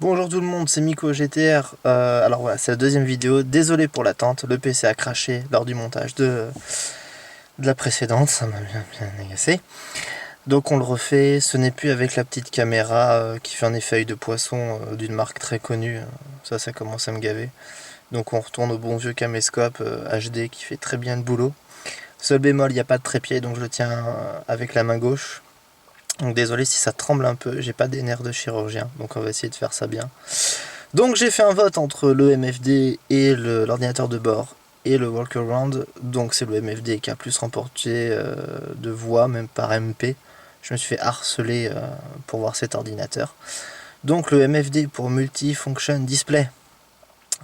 Bonjour tout le monde, c'est Miko GTR. Alors voilà, c'est la deuxième vidéo. Désolé pour l'attente, le PC a craché lors du montage de la précédente, ça m'a bien agacé. Donc on le refait, ce n'est plus avec la petite caméra qui fait un effet œil de poisson d'une marque très connue. Ça commence à me gaver. Donc on retourne au bon vieux caméscope HD qui fait très bien le boulot. Seul bémol, il n'y a pas de trépied, donc je le tiens avec la main gauche. Donc désolé si ça tremble un peu, j'ai pas des nerfs de chirurgien, donc on va essayer de faire ça bien. Donc j'ai fait un vote entre le MFD et l'ordinateur de bord et le workaround. Donc c'est le MFD qui a plus remporté de voix, même par MP. Je me suis fait harceler pour voir cet ordinateur. Donc le MFD pour Multifunction Display.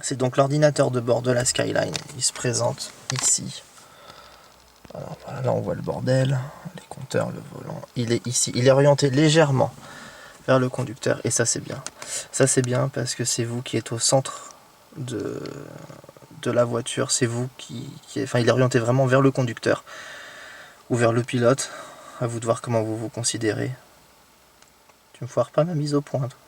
C'est donc l'ordinateur de bord de la Skyline. Il se présente ici. Alors voilà, là on voit le bordel, les compteurs, le volant. Il est ici, il est orienté légèrement vers le conducteur et ça c'est bien. Ça c'est bien parce que c'est vous qui êtes au centre de la voiture. C'est vous enfin il est orienté vraiment vers le conducteur ou vers le pilote. À vous de voir comment vous vous considérez. Tu me foires pas ma mise au point, toi.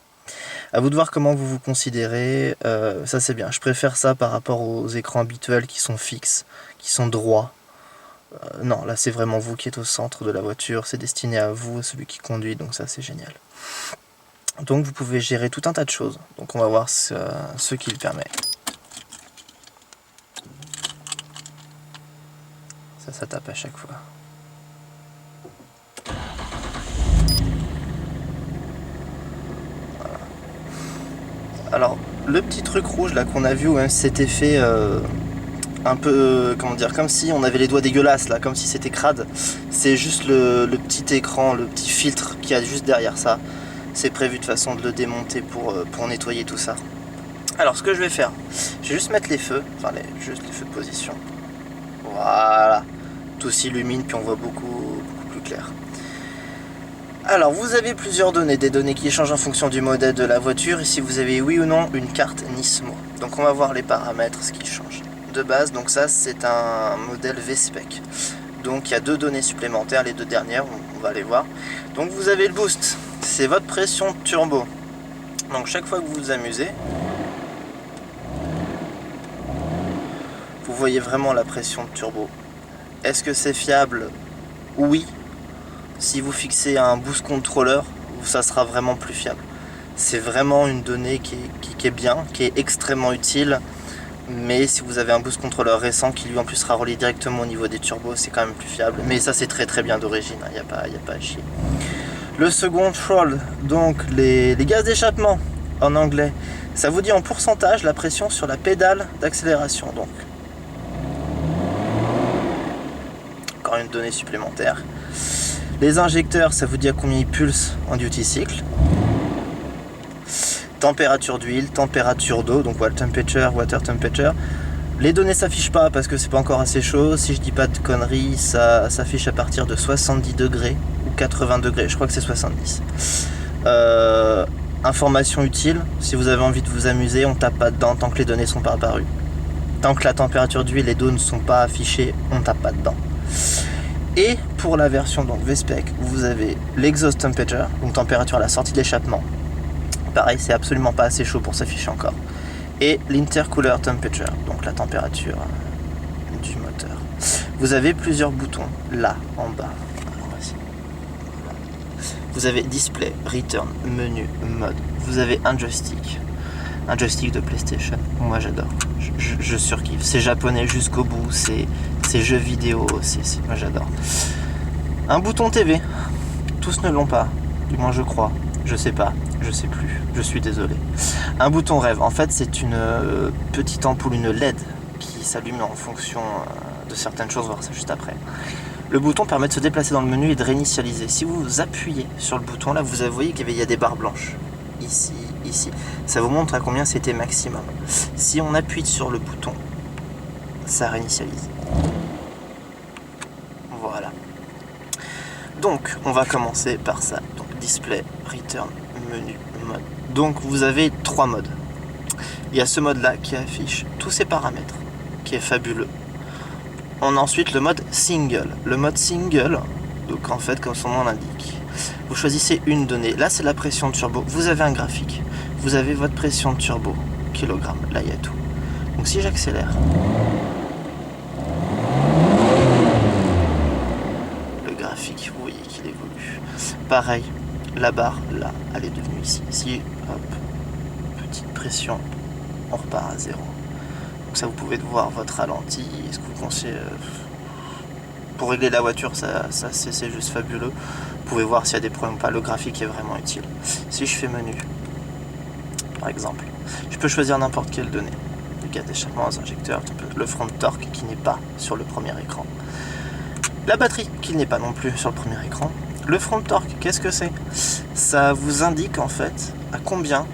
À vous de voir comment vous vous considérez. Ça c'est bien. Je préfère ça par rapport aux écrans habituels qui sont fixes, qui sont droits. Non, là c'est vraiment vous qui êtes au centre de la voiture, c'est destiné à vous, celui qui conduit, donc ça c'est génial. Donc vous pouvez gérer tout un tas de choses, donc on va voir ce qu'il permet. Ça tape à chaque fois. Voilà. Alors, le petit truc rouge là qu'on a vu, où c'était fait un peu, comment dire, comme si on avait les doigts dégueulasses là, comme si c'était crade. C'est juste le petit écran, le petit filtre qu'il y a juste derrière ça. C'est prévu de façon de le démonter pour nettoyer tout ça. Alors ce que je vais faire, je vais juste mettre les feux, enfin juste les feux de position. Voilà, tout s'illumine puis on voit beaucoup plus clair. Alors vous avez plusieurs données, des données qui changent en fonction du modèle de la voiture, ici vous avez oui ou non une carte Nismo. Donc on va voir les paramètres, ce qui change. De base, donc ça c'est un modèle V-Spec. Donc il y a deux données supplémentaires, les deux dernières, on va les voir. Donc vous avez le boost, c'est votre pression turbo. Donc chaque fois que vous vous amusez, vous voyez vraiment la pression de turbo. Est-ce que c'est fiable? Oui. Si vous fixez un boost controller, ça sera vraiment plus fiable. C'est vraiment une donnée qui est bien, qui est extrêmement utile. Mais si vous avez un boost controller récent qui lui en plus sera relié directement au niveau des turbos, c'est quand même plus fiable. Mais ça c'est très bien d'origine, il n'y a pas à chier. Le second control, donc les gaz d'échappement en anglais, ça vous dit en pourcentage la pression sur la pédale d'accélération. Donc encore une donnée supplémentaire. Les injecteurs, ça vous dit à combien ils pulsent en duty cycle. Température d'huile, température d'eau, donc water temperature. Les données s'affichent pas parce que c'est pas encore assez chaud. Si je dis pas de conneries, ça s'affiche à partir de 70 degrés ou 80 degrés. Je crois que c'est 70. Information utile, si vous avez envie de vous amuser, on tape pas dedans tant que les données sont pas apparues. Tant que la température d'huile et d'eau ne sont pas affichées, on tape pas dedans. Et pour la version donc V-Spec, vous avez l'exhaust temperature, donc température à la sortie de l'échappement. Pareil, c'est absolument pas assez chaud pour s'afficher encore. Et l'intercooler temperature, donc la température du moteur. Vous avez plusieurs boutons, là, en bas. Alors, voici. Vous avez display, return, menu, mode. Vous avez un joystick de PlayStation. Moi j'adore, je surkiffe. C'est japonais jusqu'au bout, c'est jeux vidéo, moi j'adore. Un bouton TV, tous ne l'ont pas, du moins je crois. Je sais pas, je sais plus, je suis désolé. Un bouton rêve, en fait c'est une petite ampoule, une LED qui s'allume en fonction de certaines choses, on va voir ça juste après. Le bouton permet de se déplacer dans le menu et de réinitialiser. Si vous appuyez sur le bouton, là vous voyez qu'il y a des barres blanches. Ici, ici. Ça vous montre à combien c'était maximum. Si on appuie sur le bouton, ça réinitialise. Voilà. Donc, on va commencer par ça. Donc, display, return, menu, mode. Donc, vous avez trois modes. Il y a ce mode-là qui affiche tous ces paramètres, qui est fabuleux. On a ensuite le mode single. Le mode single, donc en fait, comme son nom l'indique, vous choisissez une donnée. Là, c'est la pression turbo. Vous avez un graphique. vous avez votre pression de turbo, kilogramme, là il y a tout. Donc si j'accélère, le graphique, vous voyez qu'il évolue. Pareil, la barre, là, elle est devenue ici. Ici, hop, petite pression, on repart à 0. Donc ça, vous pouvez voir votre ralenti. Est-ce que vous pensez... pour régler la voiture, ça c'est juste fabuleux. Vous pouvez voir s'il y a des problèmes ou pas. Le graphique est vraiment utile. Si je fais menu, par exemple, je peux choisir n'importe quelle donnée. Le gaz d'échappement, les injecteurs, le front torque qui n'est pas sur le premier écran. La batterie qui n'est pas non plus sur le premier écran. Le front torque, qu'est-ce que c'est? Ça vous indique en fait à combien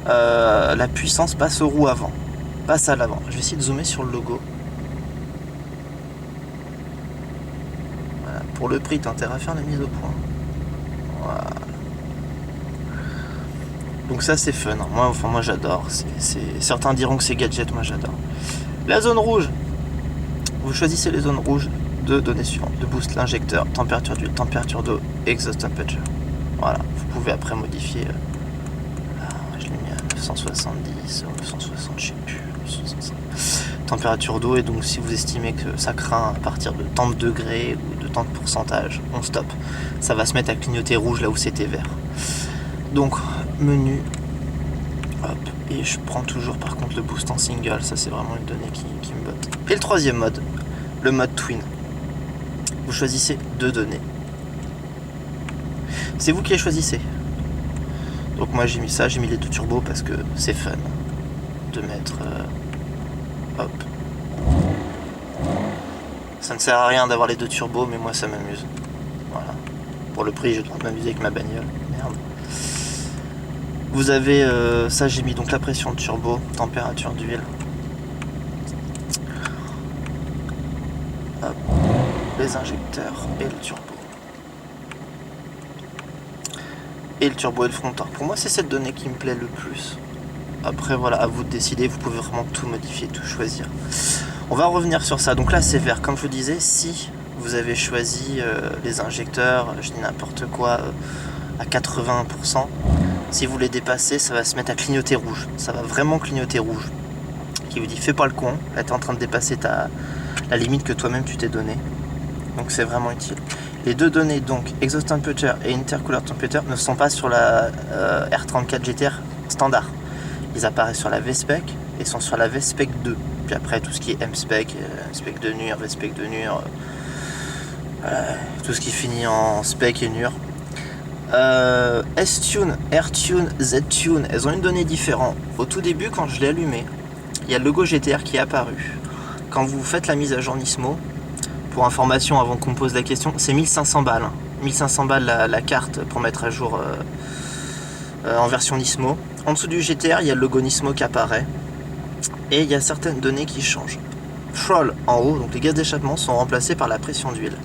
la puissance passe aux roues avant, passe à l'avant. Je vais essayer de zoomer sur le logo. Voilà. Pour le prix, t'as intérêt à faire la mise au point. Voilà. Donc ça c'est fun. Moi j'adore. Certains diront que c'est gadget, moi j'adore. La zone rouge. Vous choisissez les zones rouges de données suivantes. Le boost, l'injecteur, température d'huile, température d'eau, exhaust temperature. Voilà. Vous pouvez après modifier. Je l'ai mis à 970 ou 960, je sais plus. 960. Température d'eau, et donc si vous estimez que ça craint à partir de tant de degrés ou de tant de pourcentage, on stop. Ça va se mettre à clignoter rouge là où c'était vert. Donc menu, hop, et je prends toujours par contre le boost en single, ça c'est vraiment une donnée qui me botte. Et le troisième mode, le mode twin. Vous choisissez deux données. C'est vous qui les choisissez. Donc moi j'ai mis ça, j'ai mis les deux turbos parce que c'est fun de mettre hop. Ça ne sert à rien d'avoir les deux turbos, mais moi ça m'amuse. Voilà. Pour le prix, je dois m'amuser avec ma bagnole. Merde. Vous avez ça, j'ai mis donc la pression de turbo, température d'huile. Hop. Les injecteurs et le turbo. Et le turbo et le front torque. Pour moi, c'est cette donnée qui me plaît le plus. Après, voilà, à vous de décider. Vous pouvez vraiment tout modifier, tout choisir. On va revenir sur ça. Donc là, c'est vert. Comme je vous disais, si vous avez choisi les injecteurs, je dis n'importe quoi, à 80%, si vous les dépassez, ça va se mettre à clignoter rouge. Ça va vraiment clignoter rouge. Qui vous dit, fais pas le con. Là, tu es en train de dépasser la limite que toi-même tu t'es donnée. Donc c'est vraiment utile. Les deux données, donc exhaust temperature et intercooler temperature, ne sont pas sur la R34 GTR standard. Ils apparaissent sur la V-Spec et sont sur la V-Spec 2. Puis après tout ce qui est M-Spec, Spec de NUR, V-Spec de NUR, tout ce qui finit en Spec et NUR. S-Tune, R-Tune, Z-Tune, elles ont une donnée différente. Au tout début, quand je l'ai allumé, il y a le logo GTR qui est apparu. Quand vous faites la mise à jour Nismo, pour information avant qu'on me pose la question, c'est 1500 balles. 1500 balles la carte pour mettre à jour en version Nismo. En dessous du GTR, il y a le logo Nismo qui apparaît. Et il y a certaines données qui changent. Throttle en haut, donc les gaz d'échappement sont remplacés par la pression d'huile.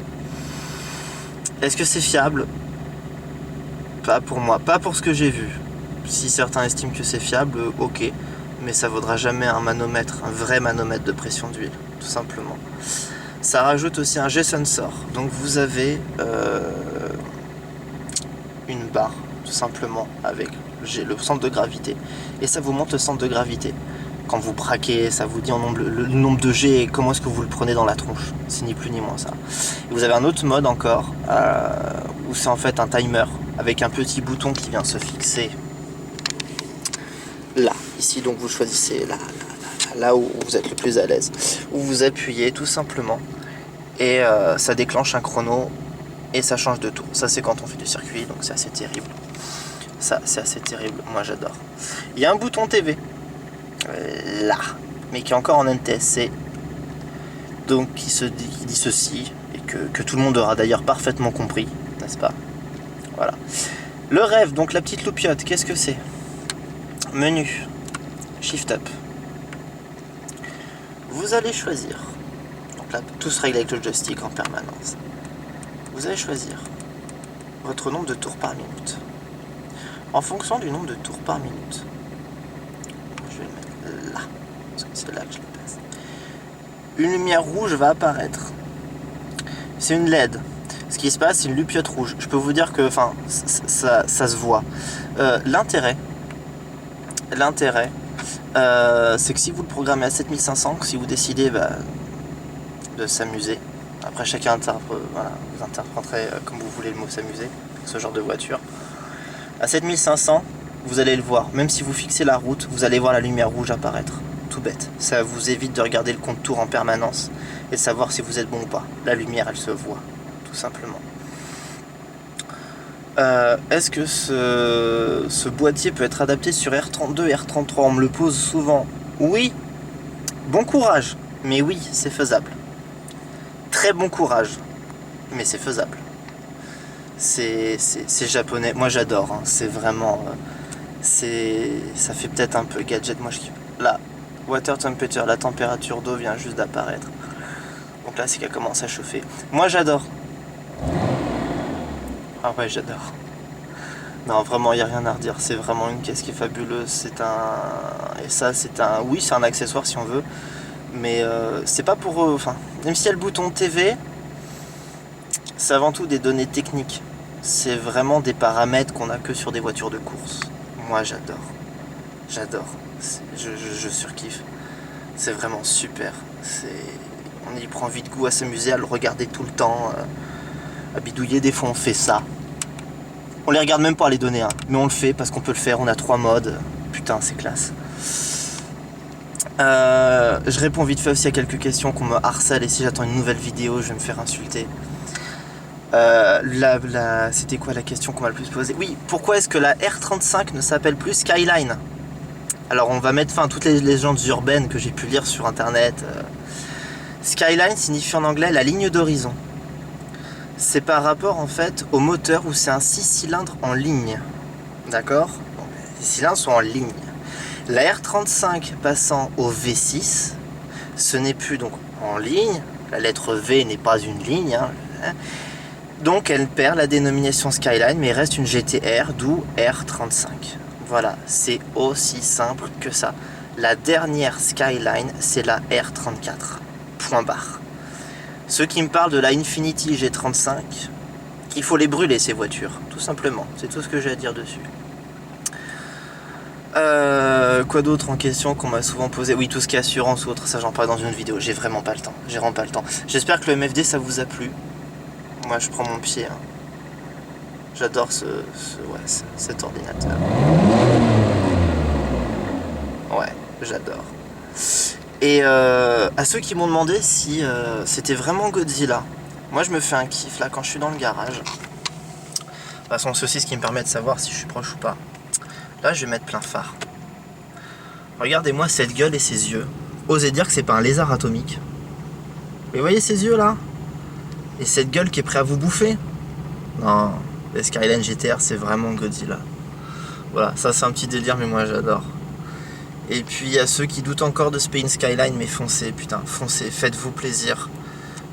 Est-ce que c'est fiable? Pas pour moi, pas pour ce que j'ai vu. Si certains estiment que c'est fiable, ok. Mais ça vaudra jamais un manomètre, un vrai manomètre de pression d'huile, tout simplement. Ça rajoute aussi un G-sensor. Donc vous avez une barre, tout simplement, avec le centre de gravité. Et ça vous montre le centre de gravité. Quand vous braquez, ça vous dit le nombre de G et comment est-ce que vous le prenez dans la tronche. C'est ni plus ni moins ça. Et vous avez un autre mode encore, où c'est en fait un timer, avec un petit bouton qui vient se fixer là. Ici, donc vous choisissez là où vous êtes le plus à l'aise. Où vous appuyez tout simplement. Et ça déclenche un chrono et ça change de tour. Ça c'est quand on fait du circuit, donc c'est assez terrible. Ça c'est assez terrible, moi j'adore. Il y a un bouton TV là, mais qui est encore en NTSC, donc qui dit ceci, et que tout le monde aura d'ailleurs parfaitement compris, n'est-ce pas? Voilà. Le rêve, donc la petite loupiote, qu'est-ce que c'est? Menu, Shift Up. Vous allez choisir. Donc là, tout se règle avec le joystick en permanence. Vous allez choisir votre nombre de tours par minute. En fonction du nombre de tours par minute, je vais le mettre là, parce que c'est là que je le place. Une lumière rouge va apparaître. C'est une LED. Ce qui se passe, c'est une lupiote rouge. Je peux vous dire que, enfin, ça se voit. L'intérêt, c'est que si vous le programmez à 7500, si vous décidez de s'amuser, après chacun voilà, vous interpréterez comme vous voulez le mot s'amuser, ce genre de voiture. À 7500, vous allez le voir. Même si vous fixez la route, vous allez voir la lumière rouge apparaître. Tout bête. Ça vous évite de regarder le compte tour en permanence et de savoir si vous êtes bon ou pas. La lumière, elle se voit, tout simplement. Est-ce que ce boîtier peut être adapté sur R32 et R33? On me le pose souvent. Oui, bon courage, mais oui, c'est faisable. Très bon courage, mais c'est faisable. C'est japonais, moi j'adore, hein. C'est vraiment... ça fait peut-être un peu gadget, moi je kiffe. Là, water temperature, la température d'eau vient juste d'apparaître. Donc là c'est qu'elle commence à chauffer. Moi j'adore. Ah ouais, j'adore. Non, vraiment, il n'y a rien à redire. C'est vraiment une caisse qui est fabuleuse. C'est un... Et ça, c'est un... Oui, c'est un accessoire si on veut. Mais c'est pas pour... Enfin, même si il y a le bouton TV, c'est avant tout des données techniques. C'est vraiment des paramètres qu'on a que sur des voitures de course. Moi, j'adore. J'adore. Je surkiffe. C'est vraiment super. On y prend vite goût à s'amuser, à le regarder tout le temps. À bidouiller, des fois on fait ça. On les regarde même pas les données, hein, mais on le fait parce qu'on peut le faire, on a 3 modes. Putain, c'est classe. Je réponds vite fait aussi à quelques questions qu'on me harcèle et si j'attends une nouvelle vidéo, je vais me faire insulter. C'était quoi la question qu'on m'a le plus posée? Oui, pourquoi est-ce que la R35 ne s'appelle plus Skyline? Alors on va mettre fin à toutes les légendes urbaines que j'ai pu lire sur internet. Skyline signifie en anglais la ligne d'horizon. C'est par rapport en fait au moteur où c'est un 6 cylindres en ligne. D'accord? Les cylindres sont en ligne. La R35 passant au V6, ce n'est plus donc en ligne. La lettre V n'est pas une ligne. Hein. Donc elle perd la dénomination Skyline, mais reste une GTR, d'où R35. Voilà, c'est aussi simple que ça. La dernière Skyline, c'est la R34. Point barre. Ceux qui me parlent de la Infiniti G35, il faut les brûler ces voitures, tout simplement. C'est tout ce que j'ai à dire dessus. Quoi d'autre en question qu'on m'a souvent posé? Oui, tout ce qui est assurance ou autre, ça j'en parle dans une autre vidéo. J'ai vraiment pas le temps. J'ai vraiment pas le temps. J'espère que le MFD ça vous a plu. Moi je prends mon pied. Hein. J'adore cet ordinateur. Ouais, j'adore. Et à ceux qui m'ont demandé si c'était vraiment Godzilla, moi je me fais un kiff là quand je suis dans le garage. De toute façon, c'est aussi ce qui me permet de savoir si je suis proche ou pas. Là, je vais mettre plein phare. Regardez-moi cette gueule et ses yeux. Osez dire que c'est pas un lézard atomique. Mais vous voyez ces yeux là? Et cette gueule qui est prête à vous bouffer? Non, le Skyline GTR c'est vraiment Godzilla. Voilà, ça c'est un petit délire, mais moi j'adore. Et puis à ceux qui doutent encore de ce Spain Skyline, mais foncez, putain, foncez, faites-vous plaisir.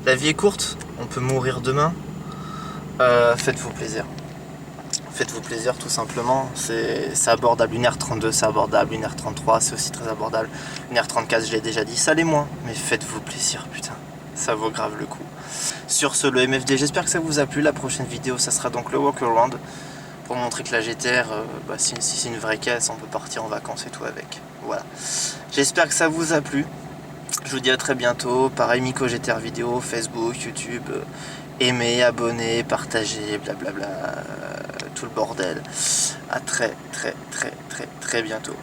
La vie est courte, on peut mourir demain. Faites-vous plaisir. Faites-vous plaisir tout simplement, c'est abordable. Une R32 c'est abordable, une R33 c'est aussi très abordable. Une R34 je l'ai déjà dit, ça l'est moins, mais faites-vous plaisir, putain, ça vaut grave le coup. Sur ce, le MFD, j'espère que ça vous a plu. La prochaine vidéo ça sera donc le walk-around, pour montrer que la GTR, si c'est une vraie caisse, on peut partir en vacances et tout avec. Voilà, j'espère que ça vous a plu. Je vous dis à très bientôt. Pareil, Miko GTR vidéo, Facebook, YouTube, aimez, abonnez, partagez, blablabla, tout le bordel. À très bientôt.